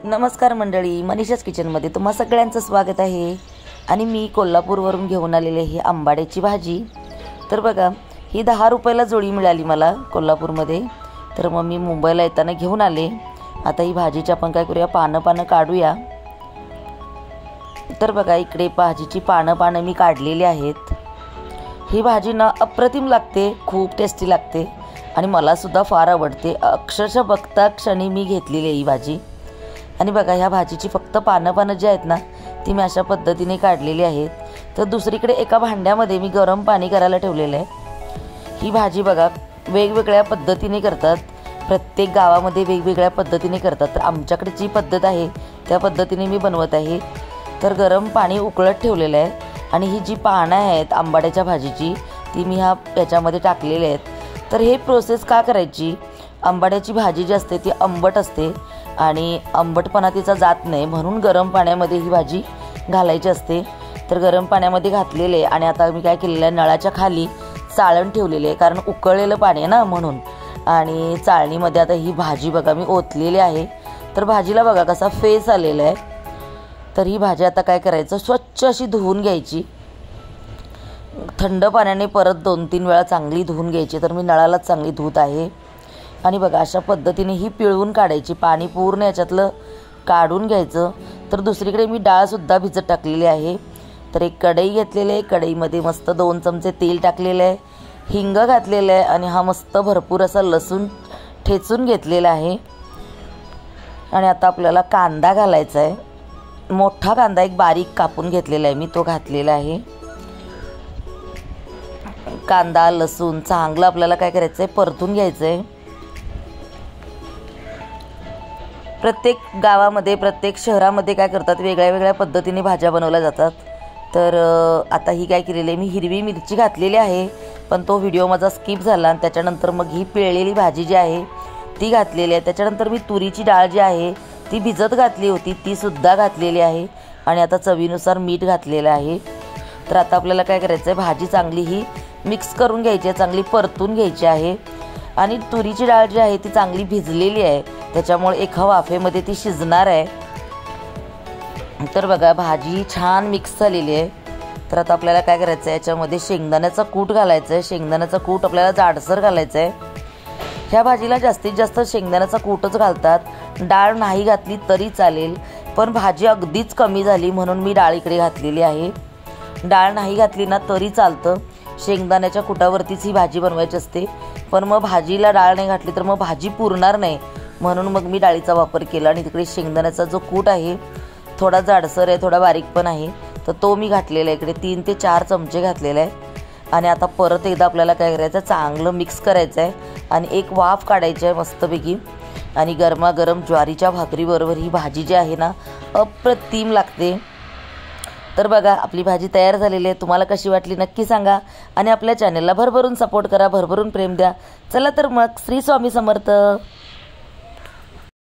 नमस्कार मंडळी, मनीषाच किचनमध्ये तुम्हा सगळ्यांचं स्वागत आहे। आणि मी कोल्हापूरवरून घेऊन आलेले ही आंबाड्याची भाजी। तर बघा, ही 10 रुपयाला जोडी मिळाली मला कोल्हापूरमध्ये। तर मग मी मुंबईला येताना घेऊन आले। आता ही भाजीची आपण काय करूया, पानं काढूया। तर बघा, इकडे भाजीची पानं मी काढलेली आहेत। ही भाजी ना अप्रतिम लागते, खूप टेस्टी लागते आणि मला सुद्धा फार आवडते। अक्षरशः बघता क्षणी मी घेतलेली ही भाजी। आणि बघा, ह्या भाजीची फक्त पानं जी आहेत ना, ती मी अशा पद्धतीने काढलेली आहेत। तर दुसरीकडे एका भांड्यामध्ये मी गरम पाणी करायला ठेवलेलं आहे। ही भाजी बघा वेगवेगळ्या पद्धतीने करतात, प्रत्येक गावामध्ये वेगवेगळ्या पद्धतीने करतात। तर आमच्याकडे जी पद्धत आहे त्या पद्धतीने मी बनवत आहे। तर गरम पाणी उकळत ठेवलेलं आहे आणि ही जी पानं आहेत आंबाड्याच्या भाजीची ती मी याच्यामध्ये टाकलेली आहेत। तर हे प्रोसेस का करायची, आंबाड्याची भाजी जी असते ती आंबट असते आणि आंबटपणा तिचा जात नाही, म्हणून गरम पाण्यामध्ये ही भाजी घालायची असते। तर गरम पाण्यामध्ये घातलेले आणि आता मी काय केलेलं आहे, नळाच्या खाली चाळण ठेवलेली आहे, कारण उकळलेलं पाणी आहे ना म्हणून। आणि चाळणीमध्ये आता ही भाजी बघा मी ओतलेली आहे। तर भाजीला बघा कसा फेस आलेला आहे। तर ही भाजी आता काय करायचं, स्वच्छ अशी धुवून घ्यायची थंड पाण्याने, परत 2-3 वेळा चांगली धुवून घ्यायची। तर मी नळालाच चांगली धुत आहे। आणि बघा अशा पद्धतीने ही पिळवून काढायची, पाणी पूर्ण याच्यातलं काढून घ्यायचं। तर दुसरीकडे मी डाळसुद्धा भिजत टाकलेली आहे। तर एक कढई घेतलेली आहे, कढईमध्ये मस्त 2 चमचे तेल टाकलेलं आहे, हिंग घातलेलं आहे आणि हा मस्त भरपूर असा लसूण ठेचून घेतलेला आहे। आणि आता आपल्याला कांदा घालायचा आहे, मोठा कांदा एक बारीक कापून घेतलेला आहे मी, तो घातलेला आहे। कांदा लसूण चांगलं आपल्याला काय करायचं आहे, परतून घ्यायचं आहे। प्रत्येक गावामध्ये प्रत्येक शहरामध्ये काय करतात, वेगळ्या पद्धतीने भाज्या बनवल्या जातात। तर आता ही काय केलेली आहे, मी हिरवी मिरची घातलेली आहे, पण तो व्हिडिओ माझा स्किप झाला। आणि त्याच्यानंतर मग ही पिळलेली भाजी जी आहे ती घातलेली आहे। त्याच्यानंतर मी तुरीची डाळ जी आहे ती भिजत घातली होती, ती सुद्धा घातलेली आहे। आणि आता चवीनुसार मीठ घातलेलं आहे। तर आता आपल्याला काय करायचं आहे, भाजी चांगली ही मिक्स करून घ्यायची आहे, चांगली परतून घ्यायची आहे। आणि तुरीची डाळ जी आहे ती चांगली भिजलेली आहे, त्याच्यामुळे एका वाफेमध्ये ती शिजणार आहे। तर बघा भाजी छान मिक्स झालेली आहे। तर आता आपल्याला काय करायचं आहे, याच्यामध्ये शेंगदाण्याचा कूट घालायचा आहे। शेंगदाण्याचा कूट आपल्याला जाडसर घालायचा आहे। ह्या भाजीला जास्तीत जास्त शेंगदाण्याचा कूटच घालतात, डाळ नाही घातली तरी चालेल, पण भाजी अगदीच कमी झाली म्हणून मी डाळ इकडे घातलेली आहे। डाळ नाही घातली ना तरी चालतं, शेंगदाण्याच्या कुटावरतीच ही भाजी बनवायची असते। पण मग भाजीला डाळ नाही घातली तर मग भाजी पुरणार नाही, म्हणून मग मी डाळीचा वापर केला। आणि तिकडे शेंगदाण्याचा जो कूट आहे थोडा जाडसर आहे, थोडा बारीक पण आहे, तर तो मी घातलेला आहे इकडे 3 ते 4 चमचे घातलेला आहे। आणि आता परत एकदा आपल्याला काय करायचं, चांगलं मिक्स करायचं आहे आणि एक वाफ काढायची आहे मस्तपैकी। आणि गरमागरम ज्वारीच्या भाकरीबरोबर ही भाजी जी आहे ना अप्रतिम लागते। तर बघा आपली भाजी तयार झालेली आहे, तुम्हाला कशी वाटली नक्की सांगा आणि आपल्या चॅनलला भरभरून सपोर्ट करा, भरभरून प्रेम द्या। चला तर मग, श्री स्वामी समर्थ।